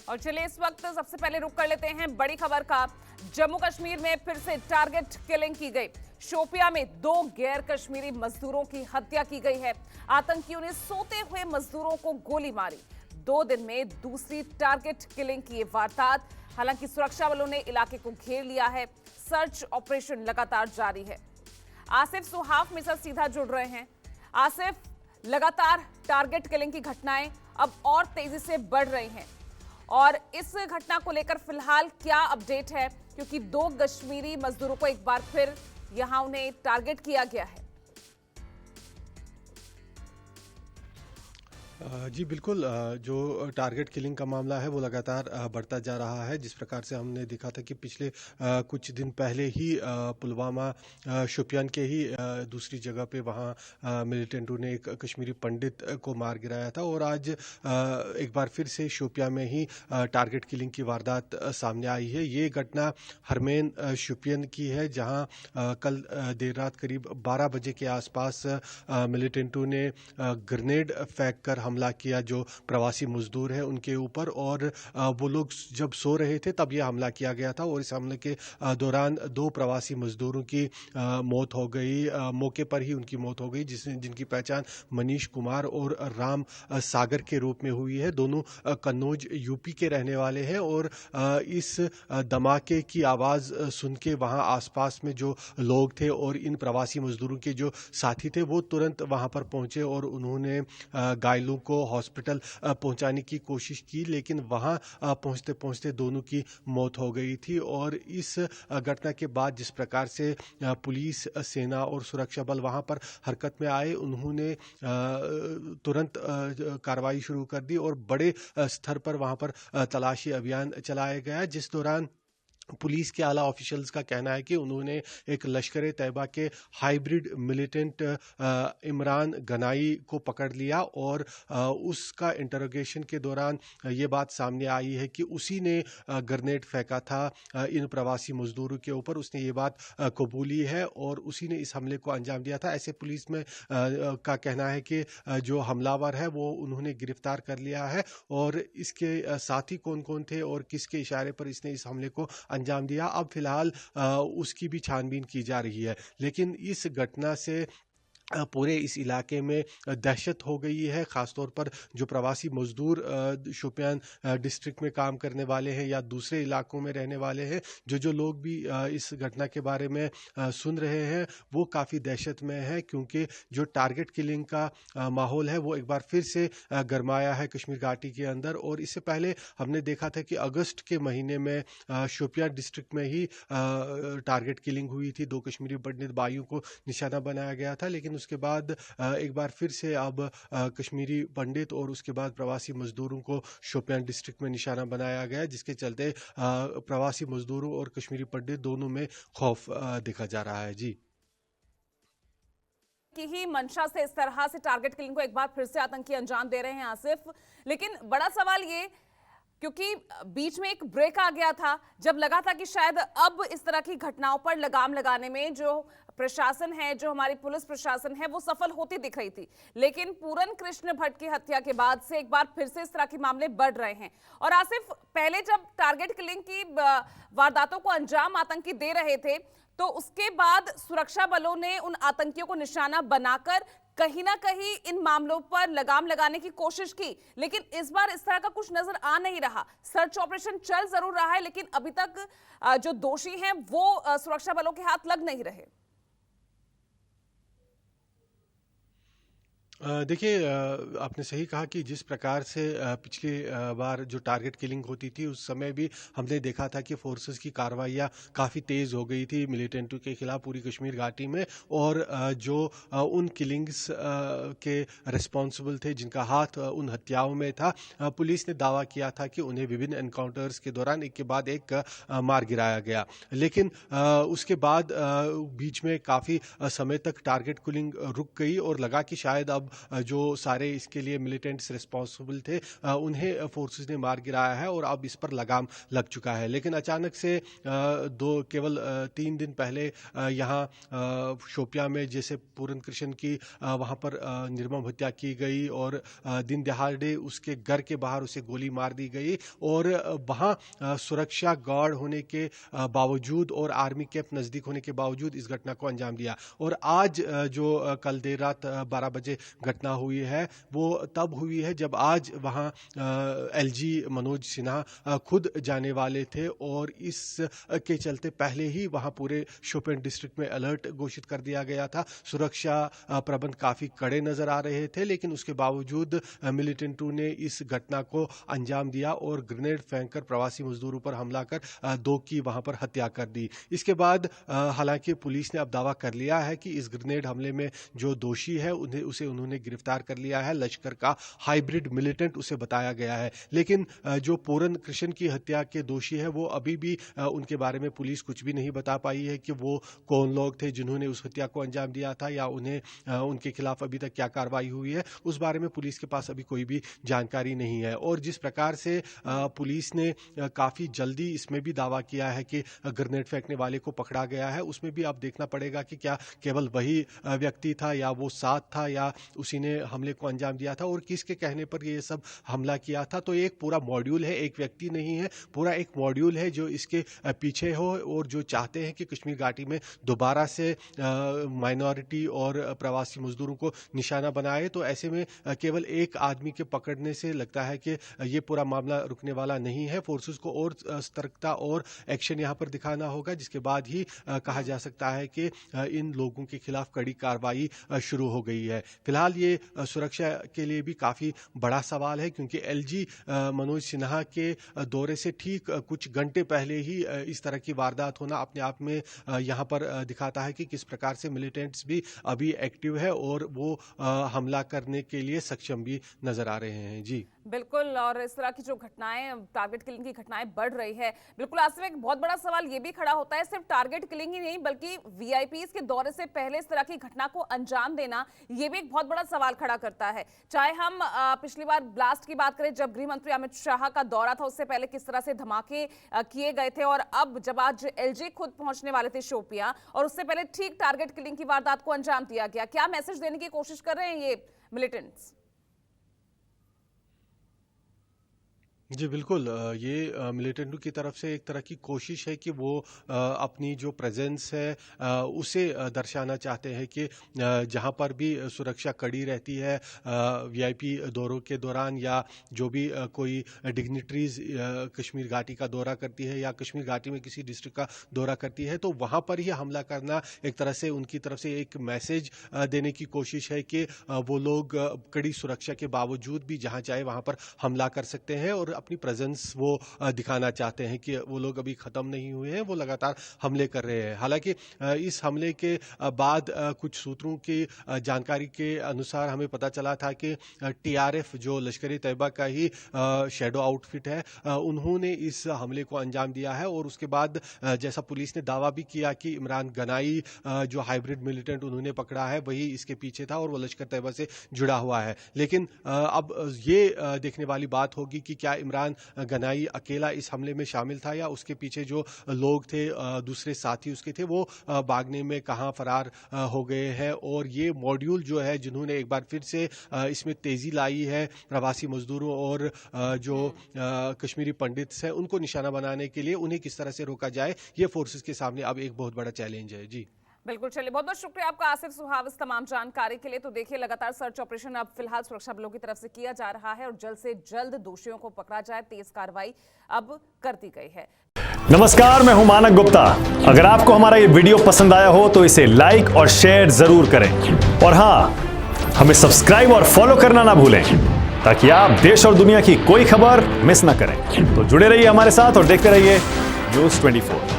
और चलिए इस वक्त सबसे पहले रुक कर लेते हैं बड़ी खबर का। जम्मू कश्मीर में फिर से टारगेट किलिंग की गई। शोपियां में 2 गैर कश्मीरी मजदूरों की हत्या की गई है। आतंकियों ने सोते हुए मजदूरों को गोली मारी। 2 दिन में दूसरी टारगेट किलिंग की ये वारदात। हालांकि सुरक्षा बलों ने इलाके को घेर लिया है। सर्च ऑपरेशन लगातार जारी है। आसिफ सुहाफ मेरे साथ सीधा जुड़ रहे हैं। आसिफ, लगातार टारगेट किलिंग की घटनाएं अब और तेजी से बढ़ रही हैं और इस घटना को लेकर फिलहाल क्या अपडेट है, क्योंकि 2 कश्मीरी मजदूरों को एक बार फिर यहां उन्हें टारगेट किया गया है। जी बिल्कुल, जो टारगेट किलिंग का मामला है वो लगातार बढ़ता जा रहा है। जिस प्रकार से हमने देखा था कि पिछले कुछ दिन पहले ही पुलवामा शोपियान के ही दूसरी जगह पे वहाँ मिलिटेंटों ने एक कश्मीरी पंडित को मार गिराया था और आज एक बार फिर से शोपियान में ही टारगेट किलिंग की वारदात सामने आई है। ये घटना हरमेन शोपियान की है, जहाँ कल देर रात करीब 12 बजे के आसपास मिलिटेंटों ने ग्रेनेड फेंक कर हमला किया जो प्रवासी मजदूर हैं उनके ऊपर, और वो लोग जब सो रहे थे तब यह हमला किया गया था और इस हमले के दौरान 2 प्रवासी मजदूरों की मौत हो गई। मौके पर ही उनकी मौत हो गई, जिनकी पहचान मनीष कुमार और राम सागर के रूप में हुई है। दोनों कन्नौज यूपी के रहने वाले हैं और इस धमाके की आवाज़ सुन के वहाँ आसपास में जो लोग थे और इन प्रवासी मजदूरों के जो साथी थे वो तुरंत वहाँ पर पहुँचे और उन्होंने घायलों को हॉस्पिटल पहुंचाने की कोशिश की, लेकिन वहां पहुंचते पहुंचते दोनों की मौत हो गई थी। और इस घटना के बाद जिस प्रकार से पुलिस, सेना और सुरक्षा बल वहां पर हरकत में आए, उन्होंने तुरंत कार्रवाई शुरू कर दी और बड़े स्तर पर वहां पर तलाशी अभियान चलाया गया, जिस दौरान पुलिस के आला ऑफिशियल्स का कहना है कि उन्होंने एक लश्कर तैयबा के हाइब्रिड मिलिटेंट इमरान गनाई को पकड़ लिया और उसका इंटरोगेशन के दौरान ये बात सामने आई है कि उसी ने ग्रेनेड फेंका था इन प्रवासी मजदूरों के ऊपर। उसने ये बात कबूली है और उसी ने इस हमले को अंजाम दिया था। ऐसे पुलिस में का कहना है कि जो हमलावर है वो उन्होंने गिरफ्तार कर लिया है और इसके साथी कौन कौन थे और किसके इशारे पर इसने इस हमले को अंजाम दिया, अब फिलहाल उसकी भी छानबीन की जा रही है। लेकिन इस घटना से पूरे इस इलाके में दहशत हो गई है, ख़ासतौर पर जो प्रवासी मजदूर शोपियान डिस्ट्रिक्ट में काम करने वाले हैं या दूसरे इलाकों में रहने वाले हैं। जो लोग भी इस घटना के बारे में सुन रहे हैं वो काफ़ी दहशत में है, क्योंकि जो टारगेट किलिंग का माहौल है वो एक बार फिर से गरमाया है कश्मीर घाटी के अंदर। और इससे पहले हमने देखा था कि अगस्त के महीने में शोपियान डिस्ट्रिक्ट में ही टारगेट किलिंग हुई थी। 2 कश्मीरी पंडित भाइयों को निशाना बनाया गया था, लेकिन उसके बाद एक बार फिर से अब कश्मीरी पंडित और उसके बाद प्रवासी मजदूरों को शोपियान डिस्ट्रिक्ट में निशाना बनाया गया, जिसके चलते प्रवासी मजदूरों और कश्मीरी पंडित दोनों में खौफ देखा जा रहा है। जी की ही मंशा से इस तरह से टारगेट किलिंग को एक बार फिर से आतंकी अंजाम दे रहे हैं आसिफ। लेकिन बड़ा सवाल ये, क्योंकि बीच में एक ब्रेक आ गया था जब लगा था कि शायद अब इस तरह की घटनाओं पर लगाम लगाने में जो प्रशासन है, जो हमारी पुलिस प्रशासन है, वो सफल होती दिख रही थी। लेकिन पूरन कृष्ण भट्ट की हत्या के बाद से एक बार फिर से इस तरह के मामले बढ़ रहे हैं। और आसिफ, पहले जब टारगेट किलिंग की वारदातों को अंजाम आतंकी दे रहे थे तो उसके बाद सुरक्षा बलों ने उन आतंकियों को निशाना बनाकर कहीं ना कहीं इन मामलों पर लगाम लगाने की कोशिश की, लेकिन इस बार इस तरह का कुछ नजर आ नहीं रहा। सर्च ऑपरेशन चल जरूर रहा है, लेकिन अभी तक जो दोषी हैं वो सुरक्षा बलों के हाथ लग नहीं रहे। देखिए, आपने सही कहा कि जिस प्रकार से पिछली बार जो टारगेट किलिंग होती थी उस समय भी हमने देखा था कि फोर्सेस की कार्रवाइयाँ काफ़ी तेज़ हो गई थी मिलिटेंटों के खिलाफ पूरी कश्मीर घाटी में, और जो उन किलिंग्स के रिस्पॉन्सिबल थे, जिनका हाथ उन हत्याओं में था, पुलिस ने दावा किया था कि उन्हें विभिन्न एनकाउंटर्स के दौरान एक के बाद एक मार गिराया गया। लेकिन उसके बाद बीच में काफ़ी समय तक टारगेट किलिंग रुक गई और लगा कि शायद अब अब जो सारे इसके लिए मिलिटेंट्स रिस्पॉन्सिबल थे उन्हें फोर्सेस ने मार गिराया है और अब इस पर लगाम लग चुका है। लेकिन अचानक से केवल 3 दिन पहले यहाँ शोपियां में जैसे पूरन कृष्ण की वहां पर निर्मम हत्या की गई और दिन दहाड़े उसके घर के बाहर उसे गोली मार दी गई और वहां सुरक्षा गार्ड होने के बावजूद और आर्मी कैंप नजदीक होने के बावजूद इस घटना को अंजाम दिया। और आज जो कल देर रात 12 बजे घटना हुई है वो तब हुई है जब आज वहां एलजी मनोज सिन्हा खुद जाने वाले थे और इस के चलते पहले ही वहां पूरे शोपियां डिस्ट्रिक्ट में अलर्ट घोषित कर दिया गया था। सुरक्षा प्रबंध काफी कड़े नजर आ रहे थे, लेकिन उसके बावजूद मिलिटेंटों ने इस घटना को अंजाम दिया और ग्रेनेड फेंककर प्रवासी मजदूरों पर हमला कर 2 की वहां पर हत्या कर दी। इसके बाद हालांकि पुलिस ने अब दावा कर लिया है कि इस ग्रेनेड हमले में जो दोषी है उसे उन्होंने गिरफ्तार कर लिया है। लश्कर का हाइब्रिड मिलिटेंट उसे बताया गया है, लेकिन जो पूरन कृष्ण की हत्या के दोषी है वो अभी भी उनके बारे में पुलिस कुछ भी नहीं बता पाई है कि वो कौन लोग थे जिन्होंने उस हत्या को अंजाम दिया था या उन्हें उनके खिलाफ अभी तक क्या कार्रवाई हुई है उस बारे में पुलिस के पास अभी कोई भी जानकारी नहीं है। और जिस प्रकार से पुलिस ने काफी जल्दी इसमें भी दावा किया है कि ग्रेनेड फेंकने वाले को पकड़ा गया है, उसमें भी अब देखना पड़ेगा कि क्या केवल वही व्यक्ति था या वो साथ था या उसी ने हमले को अंजाम दिया था और किसके कहने पर ये सब हमला किया था। तो एक पूरा मॉड्यूल है, एक व्यक्ति नहीं है, पूरा एक मॉड्यूल है जो इसके पीछे हो और जो चाहते हैं कि कश्मीर घाटी में दोबारा से माइनॉरिटी और प्रवासी मजदूरों को निशाना बनाए। तो ऐसे में केवल एक आदमी के पकड़ने से लगता है कि ये पूरा मामला रुकने वाला नहीं है। फोर्सेस को और सतर्कता और एक्शन यहाँ पर दिखाना होगा, जिसके बाद ही कहा जा सकता है कि इन लोगों के खिलाफ कड़ी कार्रवाई शुरू हो गई है। फिलहाल ये सुरक्षा के लिए भी काफी बड़ा सवाल है, क्योंकि एलजी मनोज सिन्हा के दौरे से ठीक कुछ घंटे पहले ही इस तरह की वारदात होना अपने आप में यहाँ पर दिखाता है कि किस प्रकार से मिलिटेंट्स भी अभी एक्टिव है और वो हमला करने के लिए सक्षम भी नजर आ रहे हैं। जी बिल्कुल, और इस तरह की जो घटनाएं, टारगेट किलिंग की घटनाएं बढ़ रही है। बिल्कुल आसिफ, एक बहुत बड़ा सवाल ये भी खड़ा होता है, सिर्फ टारगेट किलिंग ही नहीं बल्कि वीआईपीज के दौरे से पहले इस तरह की घटना को अंजाम देना, ये भी एक बहुत बड़ा सवाल खड़ा करता है। चाहे हम पिछली बार ब्लास्ट की बात करें, जब गृह मंत्री अमित शाह का दौरा था, उससे पहले किस तरह से धमाके किए गए थे, और अब जब आज एलजी खुद पहुंचने वाले थे शोपियां और उससे पहले ठीक टारगेट किलिंग की वारदात को अंजाम दिया गया। क्या मैसेज देने की कोशिश कर रहे हैं ये मिलिटेंट्स? जी बिल्कुल, ये मिलिटेंटों की तरफ से एक तरह की कोशिश है कि वो अपनी जो प्रेजेंस है उसे दर्शाना चाहते हैं कि जहाँ पर भी सुरक्षा कड़ी रहती है वीआईपी दौरों के दौरान या जो भी कोई डिग्निटरीज कश्मीर घाटी का दौरा करती है या कश्मीर घाटी में किसी डिस्ट्रिक्ट का दौरा करती है, तो वहाँ पर ही हमला करना एक तरह से उनकी तरफ से एक मैसेज देने की कोशिश है कि वो लोग कड़ी सुरक्षा के बावजूद भी जहाँ चाहे वहाँ पर हमला कर सकते हैं और अपनी प्रेजेंस वो दिखाना चाहते हैं कि वो लोग अभी खत्म नहीं हुए हैं, वो लगातार हमले कर रहे हैं। हालांकि इस हमले के बाद कुछ सूत्रों की जानकारी के अनुसार हमें पता चला था कि टीआरएफ जो लश्कर तैयबा का ही शैडो आउटफिट है, उन्होंने इस हमले को अंजाम दिया है। और उसके बाद जैसा पुलिस ने दावा भी किया कि इमरान गनाई जो हाइब्रिड मिलिटेंट उन्होंने पकड़ा है वही इसके पीछे था और वो लश्कर तैयबा से जुड़ा हुआ है। लेकिन अब ये देखने वाली बात होगी कि क्या इमरान गनाई अकेला इस हमले में शामिल था या उसके पीछे जो लोग थे, दूसरे साथी उसके थे, वो भागने में कहां फरार हो गए हैं। और ये मॉड्यूल जो है जिन्होंने एक बार फिर से इसमें तेजी लाई है प्रवासी मजदूरों और जो कश्मीरी पंडित्स हैं उनको निशाना बनाने के लिए, उन्हें किस तरह से रोका जाए, ये फोर्सेस के सामने अब एक बहुत बड़ा चैलेंज है। जी बिल्कुल, चलिए बहुत बहुत शुक्रिया आपका आसिफ सुहाव इस तमाम जानकारी के लिए। तो देखिए, लगातार सर्च ऑपरेशन अब फिलहाल सुरक्षा बलों की तरफ से किया जा रहा है और जल्द से जल्द दोषियों को पकड़ा जाए, तेज कार्रवाई अब कर दी गई है। नमस्कार, मैं हूं मानक गुप्ता। अगर आपको हमारा ये वीडियो पसंद आया हो तो इसे लाइक और शेयर जरूर करें और हाँ, हमें सब्सक्राइब और फॉलो करना ना भूलें ताकि आप देश और दुनिया की कोई खबर मिस ना करें। तो जुड़े रहिए हमारे साथ और देखते रहिए न्यूज़ 24।